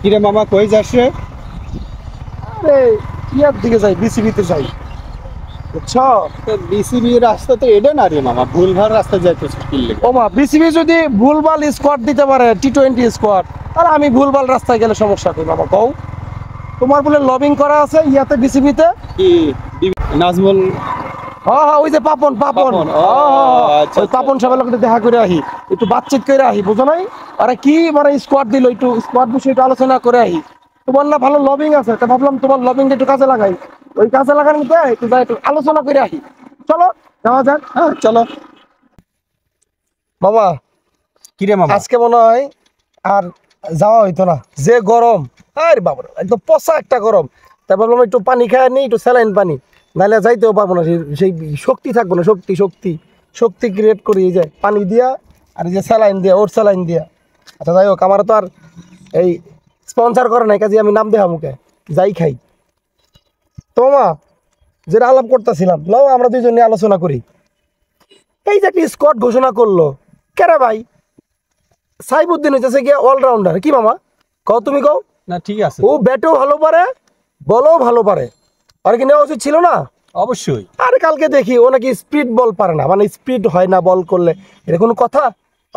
কিরে মামা কই যাস রে? আরে ইয়ার দিকে যাই, বিসিবিতে যাই, বুঝছো? বিসিবি রাস্তা তো এটা না রে মামা, ভুলভাল রাস্তা যাইতেছ কিনলে। ও মা, বিসিবি যদি ভুলভাল স্কোয়াড দিতে পারে, টি-20 স্কোয়াড, তাহলে আমি ভুলভাল রাস্তায় গেলে সমস্যা কি বাবা কও? তোমার বলে লবিং করা আছে ইয়াতে বিসিবিতে? কি নাজমুল? হ্যাঁ হ্যাঁ, ওই যে পাপন পাপন, পাপন, ও, আচ্ছা, ওই পাপন সাহেবের লোকের দেখা করে আহি, একটু বাতচিত করে আহি, বুঝো নাই? আরে কি মানে স্কোয়াড দিল, একটু স্কোয়াড বিষয়ে একটু আলোচনা করে আহি। তোমার না ভালো লবিং আছে, তা ভাবলাম তোমার লবিংটা একটু কাজে লাগাই। ওই কাজে লাগানোতে একটু যাই, একটু আলোচনা করে আহি। চলো যাওয়া যাক। হ্যাঁ চলো। মামা কিরে মামা? আজকে মনে হয় আর যাওয়া হইতো না, যে গরম। আরে বাবা, একদম পচা একটা গরম। তাই ভাবলাম একটু পানি খায় নি, একটু স্যালাইন পানি, নাহলে যাইতেও পারবো না। সেই শক্তি থাকবো না, শক্তি শক্তি শক্তি ক্রিয়েট করি এই যে পানি দিয়া আর এই যে স্যালাইন দিয়া, ওর স্যালাইন দিয়া। আচ্ছা যাই হোক, আমার তো আর এই স্পন্সার করে নাই, কাজে আমি নাম দেওয়া মুখে যাই খাই। তো মামা যেটা আলাপ করতেছিলাম, লও আমরা দুইজনে আলোচনা করি। এই যে একটা স্কোয়াড ঘোষণা করলো, কেরে ভাই? সাইফুদ্দিন হইতেছে গিয়ে অলরাউন্ডার, কি মামা কও? তুমি কও। না ঠিক আছে, ও ব্যাটও ভালো পারে, বলও ভালো পারে, আর কি নেওয়া উচিত ছিল না? অবশ্যই। আরে কালকে দেখি ও নাকি স্পিড বল পারে না, মানে স্পিড হয় না বল করলে, এটা কোনো কথা?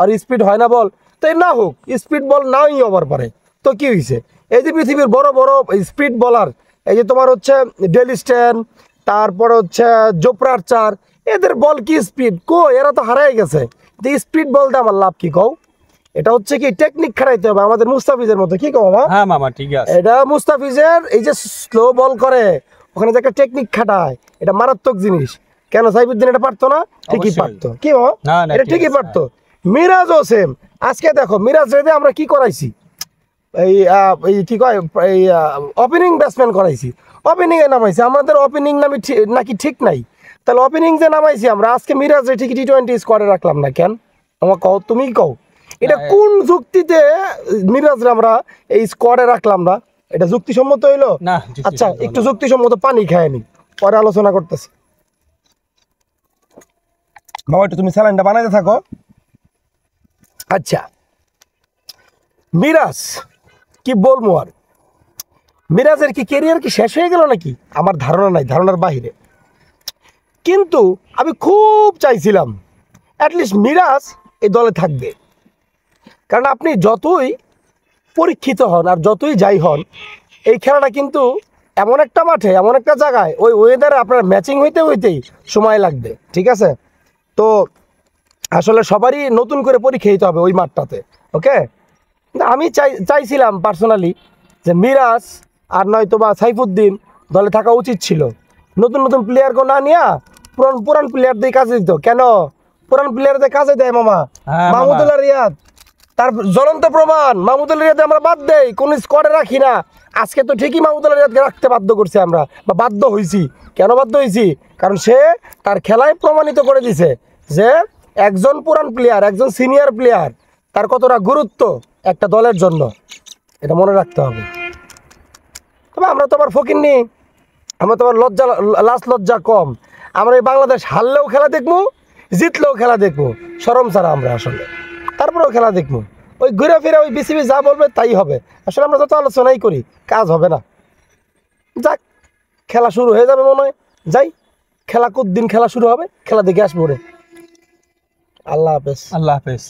আর স্পিড হয় না বল, তাই না হোক, স্পিড বল নাই ওভার পারে, তো কি হয়েছে? এই যে পৃথিবীর বড় বড় স্পিড বলার, এই যে তোমার হচ্ছে ডেল স্টেন, তারপর হচ্ছে জোফরা আর্চার, এদের বল কি স্পিড কো? এরা তো হারাই গেছে। স্পিড বলতে আমার লাভ কি কও? এটা হচ্ছে কি টেকনিক খাটাইতে হবে আমাদের মুস্তাফিজের মতো, কি কও মামা? হ্যাঁ মামা ঠিক আছে। এটা মুস্তাফিজের এই যে স্লো বল করে, ওখানে যে একটা টেকনিক খাটায়, এটা মারাত্মক জিনিস। কেন সাইফুদ্দিন এটা পারতো না? ঠিকই অবশ্যই। পারতো, কি বাবা? না, না, এটা ঠিক ঠিকই আছে, পারতো। মিরাজও সেম। আজকে দেখো মিরাজ রেদে আমরা কি করাইছি, এই কি কয়, এই ওপেনিং ব্যাটসম্যান করাইছি, ওপেনিং এ নামাইছি। আমাদের ওপেনিং নাকি ঠিক নাই, তাহলে ওপেনিং যে নামাইছি আমরা, আজকে মিরাজ রে ঠিকই টি-20 স্কোয়াডে রাখলাম না কেন? আমার কও, তুমি কও, এটা কোন যুক্তিতে মিরাজরে আমরা এই স্কোয়াডে রাখলাম না? এটা যুক্তিসম্মত হইলো? না, আচ্ছা একটু যুক্তিসম্মত পানি খায় নি, পরে আলোচনা করতেছি। বাবা একটু তুমি স্যালাইনটা বানাইতে থাকো। আচ্ছা মিরাজ কি বলবো আর, মিরাজের কি কেরিয়ার কি শেষ হয়ে গেল নাকি? আমার ধারণা নাই, ধারণার বাহিরে। কিন্তু আমি খুব চাইছিলাম অ্যাটলিস্ট মিরাজ এই দলে থাকবে, কারণ আপনি যতই পরীক্ষিত হন আর যতই যাই হন, এই খেলাটা কিন্তু এমন একটা মাঠে, এমন একটা জায়গায়, ওই ওয়েদারে আপনার ম্যাচিং হইতে হইতেই সময় লাগবে, ঠিক আছে? তো আসলে সবারই নতুন করে পরীক্ষা দিতে হবে ওই মাঠটাতে, ওকে? আমি চাইছিলাম পার্সোনালি যে মিরাজ আর নয়তো বা সাইফুদ্দিন দলে থাকা উচিত ছিল। নতুন নতুন প্লেয়ারকে না নিয়া পুরান প্লেয়ার দিয়ে কাজে দিত। কেন পুরান প্লেয়ারদের কাজে দেয় মামা? হ্যাঁ, মামা। মাহমুদুল্লাহ রিয়াদ তার জ্বলন্ত প্রমাণ। মাহমুদুল্লাহ রিয়াদ আমরা বাদ দেই, কোন স্কোয়াডে রাখি না। আজকে তো ঠিকই মাহমুদুল্লাহ রিয়াদকে রাখতে বাধ্য করছি আমরা, বা বাধ্য হয়েছি। কেন বাধ্য হয়েছি? কারণ সে তার খেলায় প্রমাণিত করে দিছে যে একজন পুরান প্লেয়ার, একজন সিনিয়র প্লেয়ার, তার কতটা গুরুত্ব একটা দলের জন্য, এটা মনে রাখতে হবে। তবে আমরা তো আবার ফকির নি, আমরা তো আবার লজ্জা কম। আমরা এই বাংলাদেশ হারলেও খেলা দেখবো, জিতলেও খেলা দেখবো, শরম ছাড়া আমরা আসলে। তারপরেও খেলা দেখবো, ওই ঘুরে ফিরে ওই বিসিবি যা বলবে তাই হবে। আসলে আমরা যত আলোচনাই করি কাজ হবে না। যাক, খেলা শুরু হয়ে যাবে মনে হয়। যাই, খেলা দিন খেলা শুরু হবে, খেলা দেখে আসবো রে। আল্লাহ হাফেজ। আল্লাহ হাফেজ।